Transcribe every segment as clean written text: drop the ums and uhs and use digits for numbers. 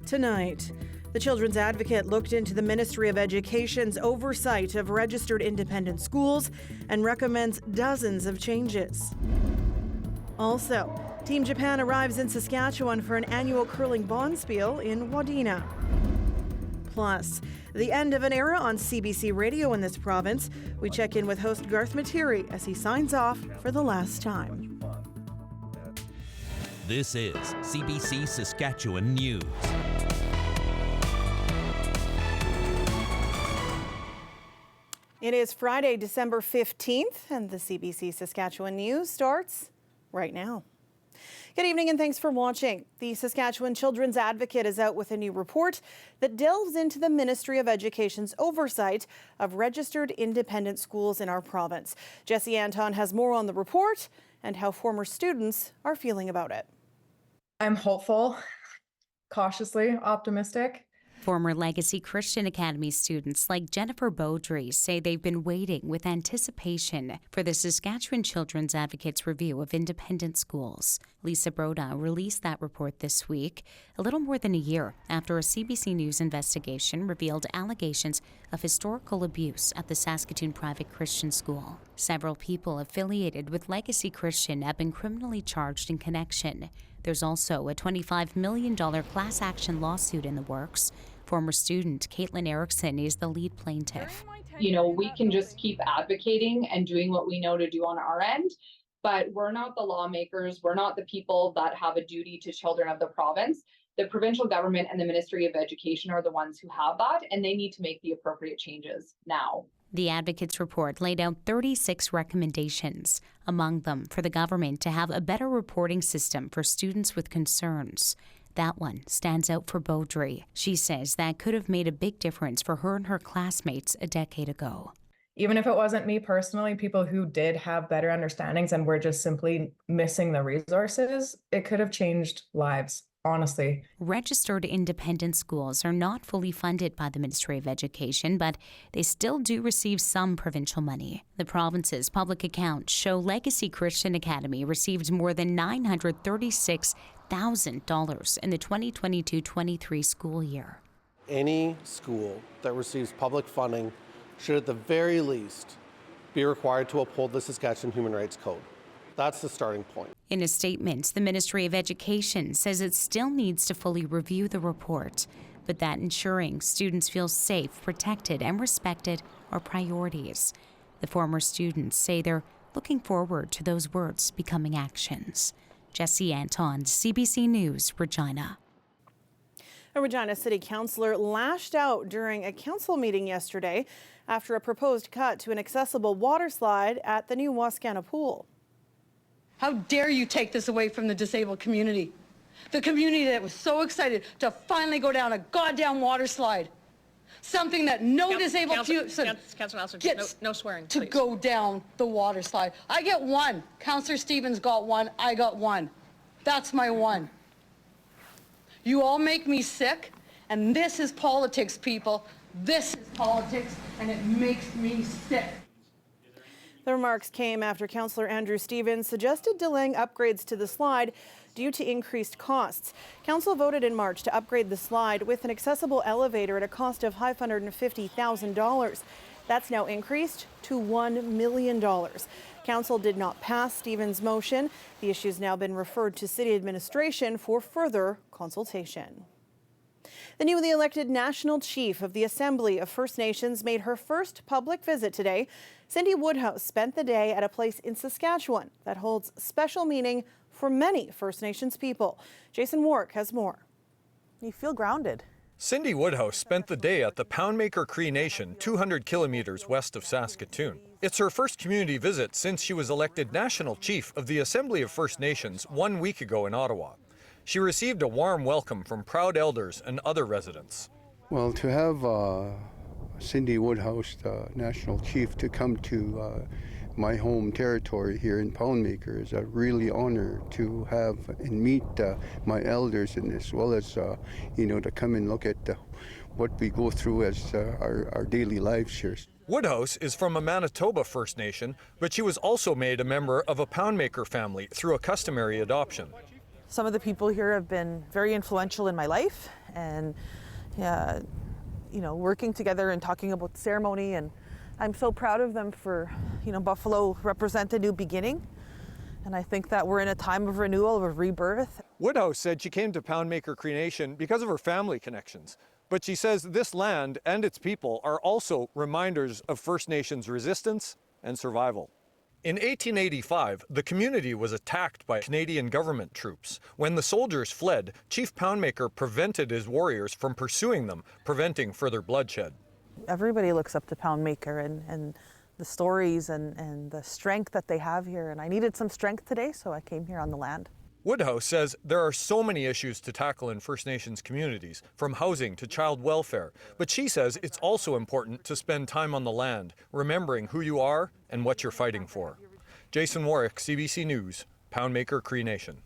Tonight, the Children's Advocate looked into the Ministry of Education's oversight of registered independent schools and recommends dozens of changes. Also, Team Japan arrives in Saskatchewan for an annual curling bonspiel in Wadena. Plus, the end of an era on CBC radio in this province. We check in with host Garth Materi as he signs off for the last time. This is CBC Saskatchewan News. It is Friday, December 15th, and the CBC Saskatchewan News starts right now. Good evening and thanks for watching. The Saskatchewan Children's Advocate is out with a new report that delves into the Ministry of Education's oversight of registered independent schools in our province. Jesse Anton has more on the report and how former students are feeling about it. I'm hopeful, cautiously optimistic. Former Legacy Christian Academy students like Jennifer Beaudry say they've been waiting with anticipation for the Saskatchewan Children's Advocate's review of independent schools. Lisa Broda released that report this week, a little more than a year after a CBC News investigation revealed allegations of historical abuse at the Saskatoon Private Christian School. Several people affiliated with Legacy Christian have been criminally charged in connection. There's also a $25 million class action lawsuit in the works. Former student Caitlin Erickson is the lead plaintiff. You know, we can just keep advocating and doing what we know to do on our end, but we're not the lawmakers. We're not the people that have a duty to children of the province. The provincial government and the Ministry of Education are the ones who have that, and they need to make the appropriate changes now. The Advocate's report laid out 36 recommendations, among them for the government to have a better reporting system for students with concerns. That one stands out for Beaudry. She says that could have made a big difference for her and her classmates a decade ago. Even if it wasn't me personally, people who did have better understandings and were just simply missing the resources, it could have changed lives. Honestly. Registered independent schools are not fully funded by the Ministry of Education, but they still do receive some provincial money. The province's public accounts show Legacy Christian Academy received more than $936,000 in the 2022-23 school year. Any school that receives public funding should at the very least be required to uphold the Saskatchewan Human Rights Code. That's the starting point. In a statement, the Ministry of Education says it still needs to fully review the report, but that ensuring students feel safe, protected, and respected are priorities. The former students say they're looking forward to those words becoming actions. Jesse Anton, CBC News, Regina. A Regina City Councillor lashed out during a council meeting yesterday after a proposed cut to an accessible water slide at the new Wascana pool. How dare you take this away from the disabled community? The community that was so excited to finally go down a goddamn water slide. Something that no disabled person gets no swearing, to please. Go down the water slide. I get one. Councillor Stevens got one. I got one. That's my one. You all make me sick, and this is politics, people. This is politics, and it makes me sick. The remarks came after Councillor Andrew Stevens suggested delaying upgrades to the slide due to increased costs. Council voted in March to upgrade the slide with an accessible elevator at a cost of $550,000. That's now increased to $1 million. Council did not pass Stevens' motion. The issue has now been referred to City Administration for further consultation. The newly elected National Chief of the Assembly of First Nations made her first public visit today. Cindy Woodhouse spent the day at a place in Saskatchewan that holds special meaning for many First Nations people. Jason Warwick has more. You feel grounded. Cindy Woodhouse spent the day at the Poundmaker Cree Nation, 200 kilometers west of Saskatoon. It's her first community visit since she was elected National Chief of the Assembly of First Nations 1 week ago in Ottawa. She received a warm welcome from proud elders and other residents. Well, to have Cindy Woodhouse, the National Chief, to come to my home territory here in Poundmaker is a really honor to have and meet my elders in this, as well as, to come and look at what we go through as our daily lives here. Woodhouse is from a Manitoba First Nation, but she was also made a member of a Poundmaker family through a customary adoption. Some of the people here have been very influential in my life, and working together and talking about the ceremony, and I'm so proud of them for, Buffalo represent a new beginning. And I think that we're in a time of renewal, of rebirth. Woodhouse said she came to Poundmaker Cree Nation because of her family connections. But she says this land and its people are also reminders of First Nations resistance and survival. In 1885, the community was attacked by Canadian government troops. When the soldiers fled, Chief Poundmaker prevented his warriors from pursuing them, preventing further bloodshed. Everybody looks up to Poundmaker and the stories and the strength that they have here. And I needed some strength today, so I came here on the land. Woodhouse says there are so many issues to tackle in First Nations communities, from housing to child welfare. But she says it's also important to spend time on the land, remembering who you are and what you're fighting for. Jason Warwick, CBC News, Poundmaker Cree Nation.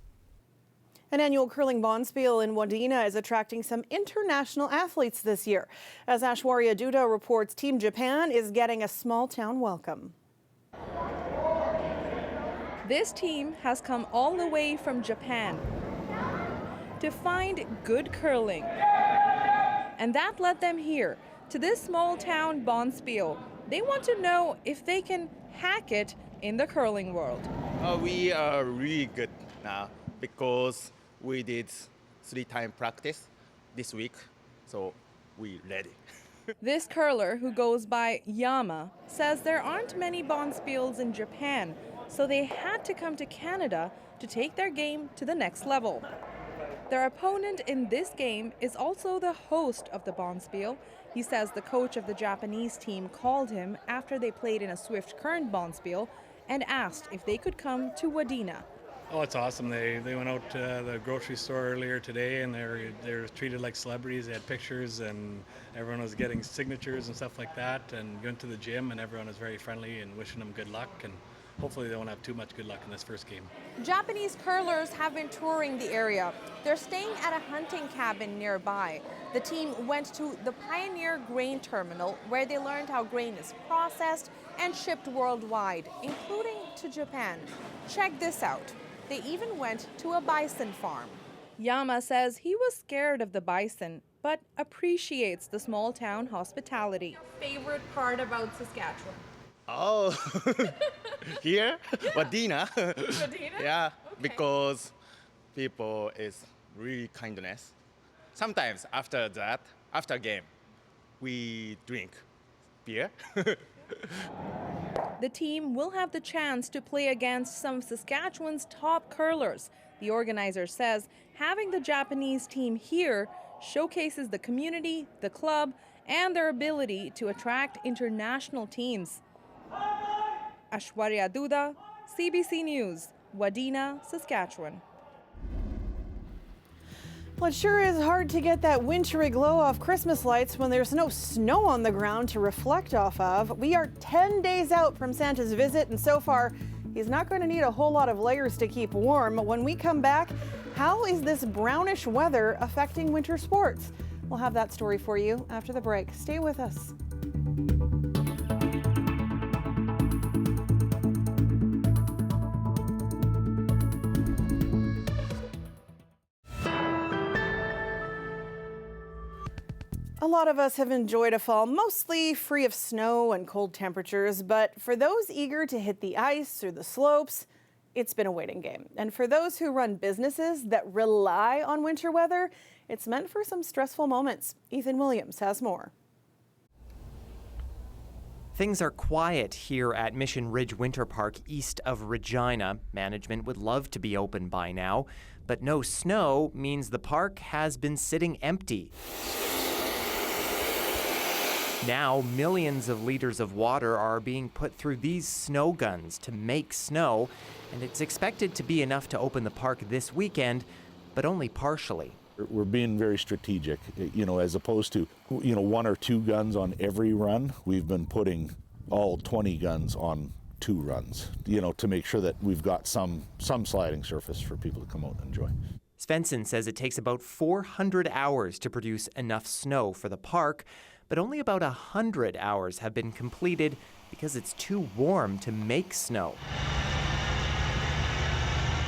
An annual curling bonspiel in Wadena is attracting some international athletes this year. As Ashwarya Duda reports, Team Japan is getting a small-town welcome. This team has come all the way from Japan to find good curling. And that led them here to this small-town bonspiel. They want to know if they can hack it in the curling world. We are really good now because we did 3-time practice this week, so we ready. This curler, who goes by Yama, says there aren't many bonspiels in Japan, so they had to come to Canada to take their game to the next level. Their opponent in this game is also the host of the bonspiel. He says the coach of the Japanese team called him after they played in a swift current bonspiel and asked if they could come to Wadena. Oh, it's awesome. They went out to the grocery store earlier today, and they were treated like celebrities. They had pictures, and everyone was getting signatures and stuff like that, and went to the gym, and everyone was very friendly and wishing them good luck, and hopefully they won't have too much good luck in this first game. Japanese curlers have been touring the area. They're staying at a hunting cabin nearby. The team went to the Pioneer Grain Terminal, where they learned how grain is processed and shipped worldwide, including to Japan. Check this out. They even went to a bison farm. Yama says he was scared of the bison, but appreciates the small town hospitality. Favorite part about Saskatchewan? Oh, here? Wadena. Wadena? Yeah, Okay. because people is really kindness. Sometimes after that, after game, we drink beer. The team will have the chance to play against some of Saskatchewan's top curlers. The organizer says having the Japanese team here showcases the community, the club, and their ability to attract international teams. Ashwarya Duda, CBC News, Wadena, Saskatchewan. Well, it sure is hard to get that wintry glow off Christmas lights when there's no snow on the ground to reflect off of. We are 10 days out from Santa's visit, and so far, he's not going to need a whole lot of layers to keep warm. When we come back, how is this brownish weather affecting winter sports? We'll have that story for you after the break. Stay with us. A lot of us have enjoyed a fall mostly free of snow and cold temperatures, but for those eager to hit the ice or the slopes, it's been a waiting game. And for those who run businesses that rely on winter weather, it's meant for some stressful moments. Ethan Williams has more. Things are quiet here at Mission Ridge Winter Park east of Regina. Management would love to be open by now, but no snow means the park has been sitting empty. Now, millions of liters of water are being put through these snow guns to make snow, and it's expected to be enough to open the park this weekend, but only partially. We're being very strategic, as opposed to, 1 or 2 guns on every run. We've been putting all 20 guns on 2 runs, to make sure that we've got some sliding surface for people to come out and enjoy. Svensson says it takes about 400 hours to produce enough snow for the park, but only about 100 hours have been completed because it's too warm to make snow.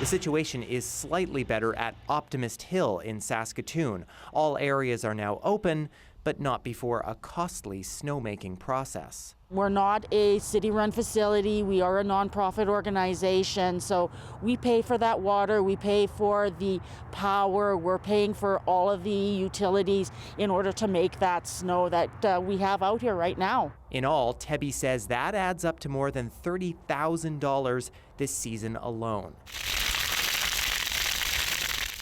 The situation is slightly better at Optimist Hill in Saskatoon. All areas are now open, but not before a costly snowmaking process. We're not a city-run facility. We are a nonprofit organization, so we pay for that water, we pay for the power, we're paying for all of the utilities in order to make that snow that we have out here right now. In all, Tebby says that adds up to more than $30,000 this season alone.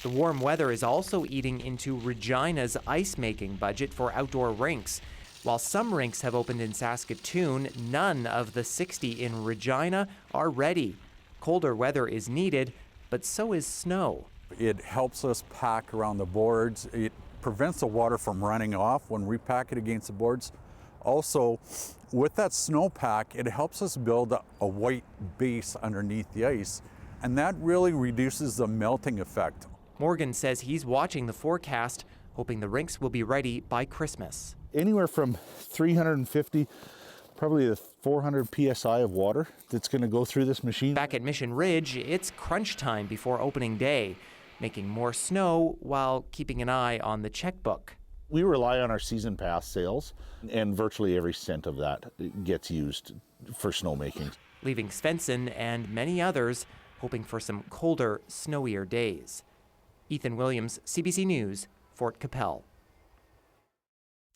The warm weather is also eating into Regina's ice-making budget for outdoor rinks. While some rinks have opened in Saskatoon, none of the 60 in Regina are ready. Colder weather is needed, but so is snow. It helps us pack around the boards. It prevents the water from running off when we pack it against the boards. Also, with that snowpack, it helps us build a white base underneath the ice, and that really reduces the melting effect. Morgan says he's watching the forecast, hoping the rinks will be ready by Christmas. Anywhere from 350, probably to 400 psi of water that's going to go through this machine. Back at Mission Ridge, it's crunch time before opening day, making more snow while keeping an eye on the checkbook. We rely on our season pass sales, and virtually every cent of that gets used for snowmaking. Leaving Svensson and many others hoping for some colder, snowier days. Ethan Williams, CBC News, Fort Capel.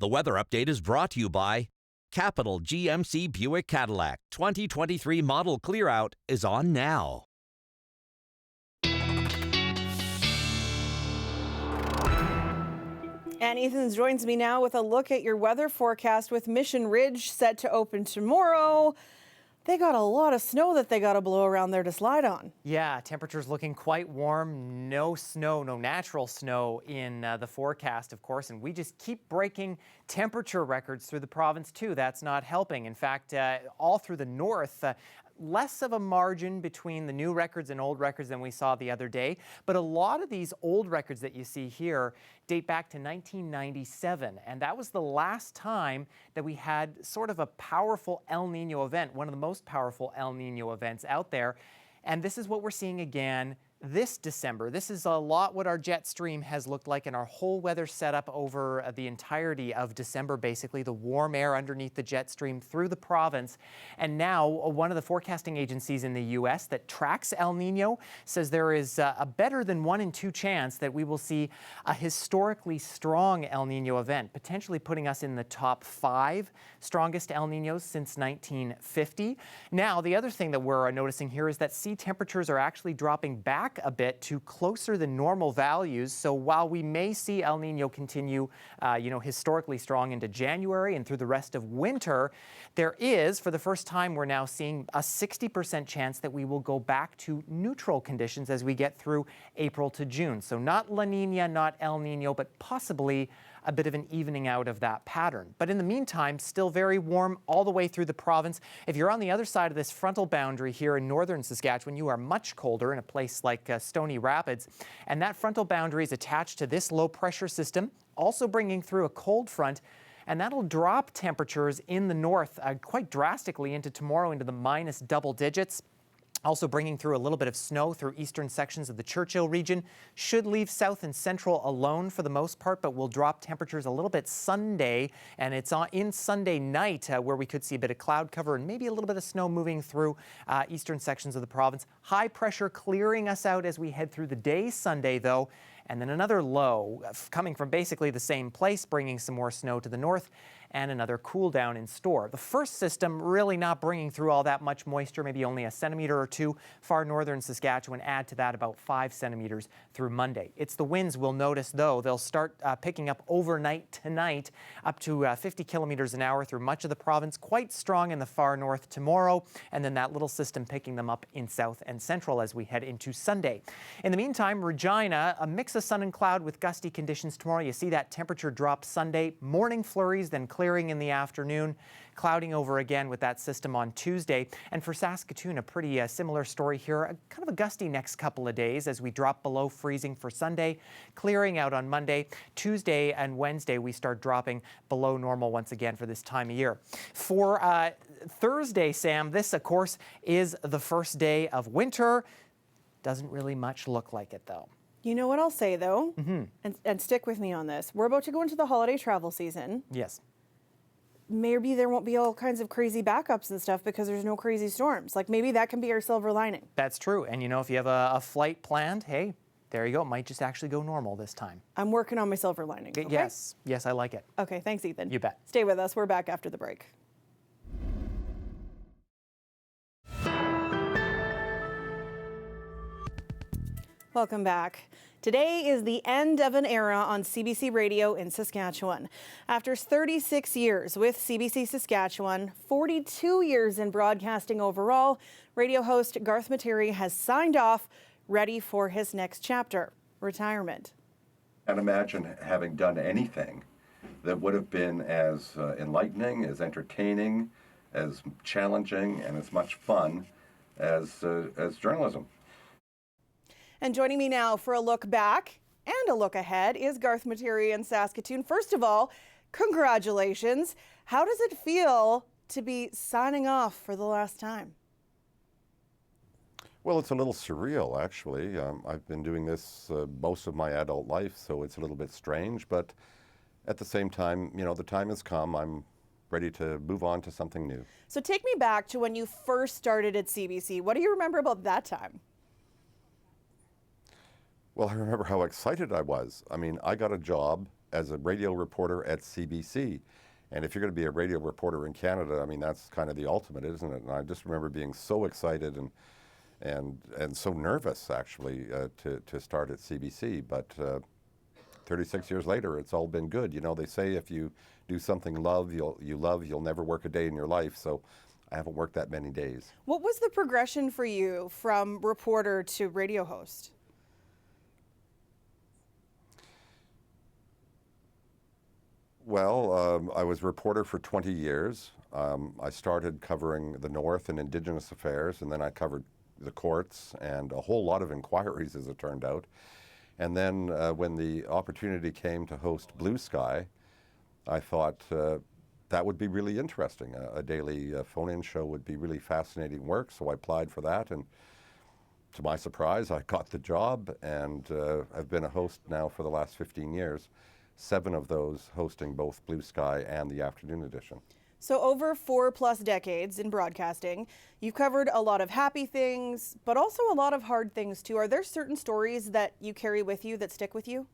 The weather update is brought to you by Capital GMC Buick Cadillac. 2023 model clear-out is on now. And Ethan joins me now with a look at your weather forecast with Mission Ridge set to open tomorrow. They got a lot of snow that they got to blow around there to slide on. Yeah, temperatures looking quite warm. No snow, no natural snow in the forecast, of course. And we just keep breaking temperature records through the province, too. That's not helping. In fact, all through the north, less of a margin between the new records and old records than we saw the other day. But a lot of these old records that you see here date back to 1997. And that was the last time that we had sort of a powerful El Nino event, one of the most powerful El Nino events out there. And this is what we're seeing again this December. This is a lot what our jet stream has looked like in our whole weather setup over the entirety of December, basically the warm air underneath the jet stream through the province. And now one of the forecasting agencies in the U.S. that tracks El Nino says there is a better than 1 in 2 chance that we will see a historically strong El Nino event, potentially putting us in the top 5 strongest El Ninos since 1950. Now, the other thing that we're noticing here is that sea temperatures are actually dropping back a bit to closer than normal values. So while we may see El Nino continue, historically strong into January and through the rest of winter, there is, for the first time, we're now seeing a 60% chance that we will go back to neutral conditions as we get through April to June. So not La Nina, not El Nino, but possibly a bit of an evening out of that pattern. But in the meantime, still very warm all the way through the province. If you're on the other side of this frontal boundary here in northern Saskatchewan, you are much colder in a place like Stony Rapids. And that frontal boundary is attached to this low pressure system, also bringing through a cold front. And that'll drop temperatures in the north quite drastically into tomorrow, into the minus double digits. Also bringing through a little bit of snow through eastern sections of the Churchill region. Should leave south and central alone for the most part, but will drop temperatures a little bit Sunday. And it's in Sunday night where we could see a bit of cloud cover and maybe a little bit of snow moving through eastern sections of the province. High pressure clearing us out as we head through the day Sunday, though. And then another low coming from basically the same place, bringing some more snow to the north, and another cool down in store. The first system really not bringing through all that much moisture, maybe only a centimeter or 2. Far northern Saskatchewan, add to that about 5 centimeters through Monday. It's the winds we'll notice, though. They'll start picking up overnight tonight, up to 50 kilometers an hour through much of the province, quite strong in the far north tomorrow, and then that little system picking them up in south and central as we head into Sunday. In the meantime, Regina, a mix of sun and cloud with gusty conditions tomorrow. You see that temperature drop Sunday, morning flurries, then clearing in the afternoon, clouding over again with that system on Tuesday. And for Saskatoon, a pretty similar story here, kind of a gusty next couple of days as we drop below freezing for Sunday, clearing out on Monday. Tuesday and Wednesday, we start dropping below normal once again for this time of year. For Thursday, Sam, this, of course, is the first day of winter. Doesn't really much look like it, though. You know what I'll say, though, and stick with me on this. We're about to go into the holiday travel season. Yes. Maybe there won't be all kinds of crazy backups and stuff because there's no crazy storms. Like, maybe that can be our silver lining. That's true. And, you know, if you have a flight planned, hey, there you go. It might just actually go normal this time. I'm working on my silver lining. Okay? Yes. Yes, I like it. Okay, thanks, Ethan. You bet. Stay with us. We're back after the break. Welcome back. Today is the end of an era on CBC Radio in Saskatchewan. After 36 years with CBC Saskatchewan, 42 years in broadcasting overall, radio host Garth Materi has signed off, ready for his next chapter, retirement. Can't imagine having done anything that would have been as enlightening, as entertaining, as challenging, and as much fun as journalism. And joining me now for a look back and a look ahead is Garth Materi in Saskatoon. First of all, congratulations. How does it feel to be signing off for the last time? Well, it's a little surreal, actually. I've been doing this most of my adult life, so it's a little bit strange. But at the same time, you know, the time has come. I'm ready to move on to something new. So take me back to when you first started at CBC. What do you remember about that time? Well, I remember how excited I was. I mean, I got a job as a radio reporter at CBC. And if you're going to be a radio reporter in Canada, I mean, that's kind of the ultimate, isn't it? And I just remember being so excited and so nervous, actually, to start at CBC. But 36 years later, it's all been good. You know, they say if you do something you'll never work a day in your life. So I haven't worked that many days. What was the progression for you from reporter to radio host? Well, I was reporter for 20 years. I started covering the North and Indigenous affairs, and then I covered the courts and a whole lot of inquiries, as it turned out. And then when the opportunity came to host Blue Sky, I thought that would be really interesting. A daily phone-in show would be really fascinating work, so I applied for that, and to my surprise, I got the job, and I've been a host now for the last 15 years. 7 of those hosting both Blue Sky and the afternoon edition. So over 4+ decades in broadcasting, you've covered a lot of happy things, but also a lot of hard things too. Are there certain stories that you carry with you that stick with you?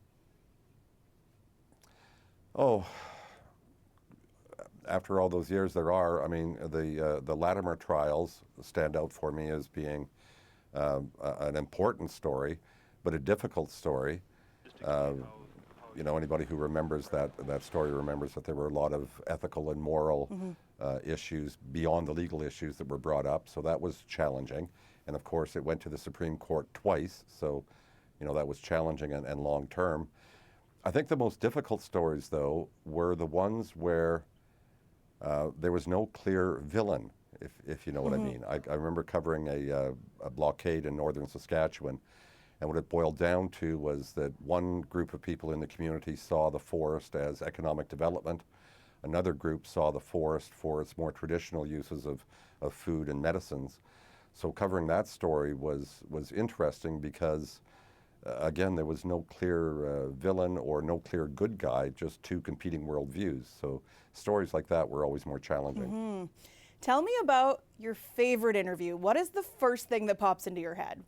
Oh, after all those years, there are. I mean, the Latimer trials stand out for me as being an important story, but a difficult story. You know, anybody who remembers that story remembers that there were a lot of ethical and moral issues beyond the legal issues that were brought up. So that was challenging. And of course, it went to the Supreme Court twice. So, you know, that was challenging and long term. I think the most difficult stories, though, were the ones where there was no clear villain, if you know what I mean. I remember covering a blockade in northern Saskatchewan. And what it boiled down to was that one group of people in the community saw the forest as economic development. Another group saw the forest for its more traditional uses of food and medicines. So covering that story was interesting because, again, there was no clear villain or no clear good guy, just 2 competing worldviews. So stories like that were always more challenging. Tell me about your favorite interview. What is the first thing that pops into your head?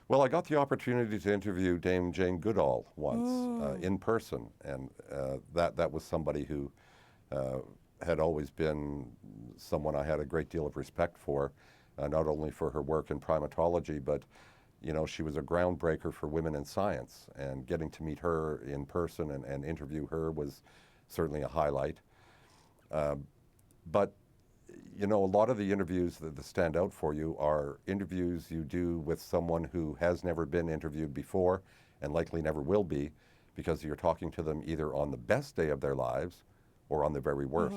Well, I got the opportunity to interview Dame Jane Goodall once in person, and that was somebody who had always been someone I had a great deal of respect for, not only for her work in primatology, but you know, she was a groundbreaker for women in science, and getting to meet her in person and interview her was certainly a highlight. But you know, a lot of the interviews that stand out for you are interviews you do with someone who has never been interviewed before and likely never will be, because you're talking to them either on the best day of their lives or on the very worst.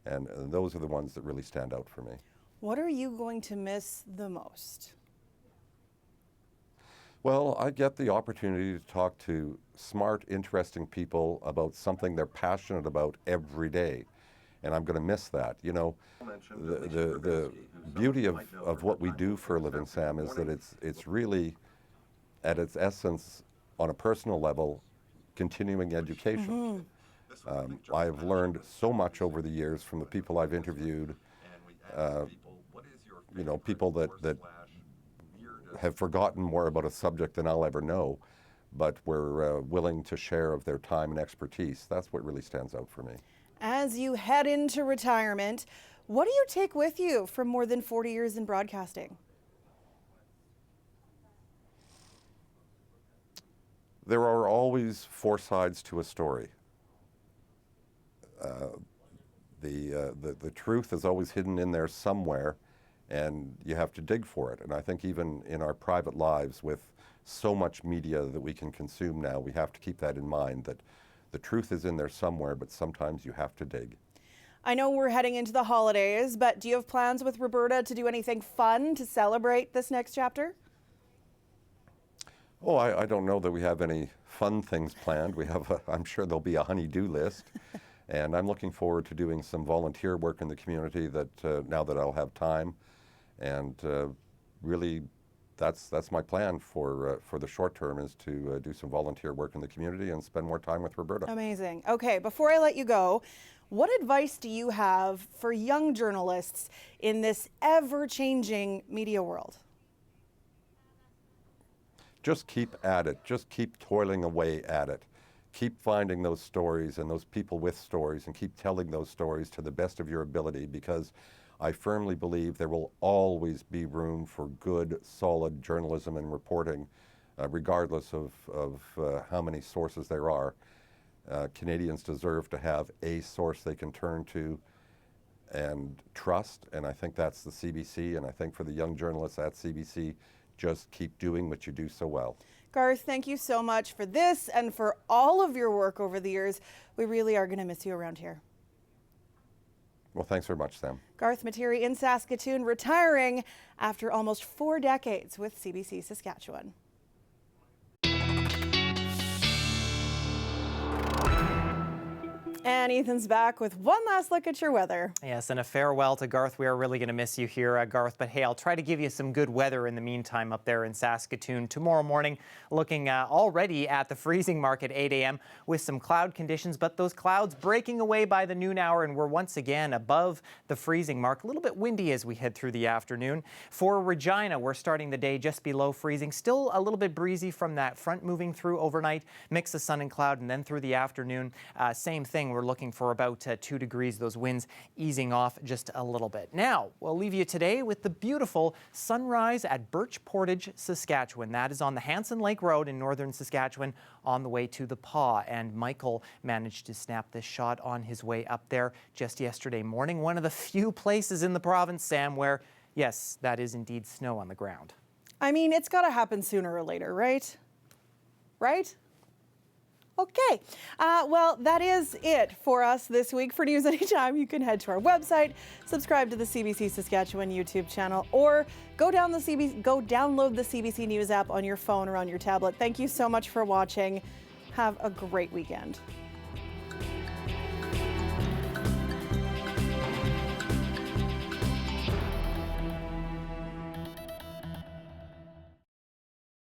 And those are the ones that really stand out for me. What are you going to miss the most? Well, I get the opportunity to talk to smart, interesting people about something they're passionate about every day. and I'm going to miss that. You know, the beauty of what we do for a living, Sam, is that it's really, at its essence, on a personal level, continuing education. I've learned so much over the years from the people I've interviewed, you know, people that have forgotten more about a subject than I'll ever know, but were willing to share of their time and expertise. That's what really stands out for me. As you head into retirement, what do you take with you from more than 40 years in broadcasting? There are always four sides to a story. The truth is always hidden in there somewhere, and you have to dig for it. And I think even in our private lives, with so much media that we can consume now, we have to keep that in mind, that the truth is in there somewhere, but sometimes you have to dig. I know we're heading into the holidays, but do you have plans with Roberta to do anything fun to celebrate this next chapter? Oh, I don't know that we have any fun things planned. We have, I'm sure there'll be a honey-do list. And I'm looking forward to doing some volunteer work in the community that now that I'll have time. And really, that's my plan for the short term, is to do some volunteer work in the community and spend more time with Roberta. Amazing. Okay, before I let you go, what advice do you have for young journalists in this ever-changing media world? Just keep at it. Just keep toiling away at it. Keep finding those stories and those people with stories, and keep telling those stories to the best of your ability, because I firmly believe there will always be room for good, solid journalism and reporting, regardless of how many sources there are. Canadians deserve to have a source they can turn to and trust, and I think that's the CBC, and I think for the young journalists at CBC, just keep doing what you do so well. Garth, thank you so much for this and for all of your work over the years. We really are going to miss you around here. Well, thanks very much, Sam. Garth Materi in Saskatoon, retiring after almost 4 decades with CBC Saskatchewan. And Ethan's back with one last look at your weather. Yes, and a farewell to Garth. We are really going to miss you here, Garth. But hey, I'll try to give you some good weather in the meantime up there in Saskatoon. Tomorrow morning, looking already at the freezing mark at 8 a.m. with some cloud conditions, but those clouds breaking away by the noon hour, and we're once again above the freezing mark. A little bit windy as we head through the afternoon. For Regina, we're starting the day just below freezing. Still a little bit breezy from that front moving through overnight. Mix of sun and cloud, and then through the afternoon, same thing. We're looking for about 2 degrees, those winds easing off just a little bit. Now, we'll leave you today with the beautiful sunrise at Birch Portage, Saskatchewan. That is on the Hanson Lake Road in northern Saskatchewan on the way to the Paw. And Michael managed to snap this shot on his way up there just yesterday morning. One of the few places in the province, Sam, where, yes, that is indeed snow on the ground. I mean, it's got to happen sooner or later, right? Right? Okay, well, that is it for us this week. For News Anytime, you can head to our website, subscribe to the CBC Saskatchewan YouTube channel, or go download the CBC News app on your phone or on your tablet. Thank you so much for watching. Have a great weekend.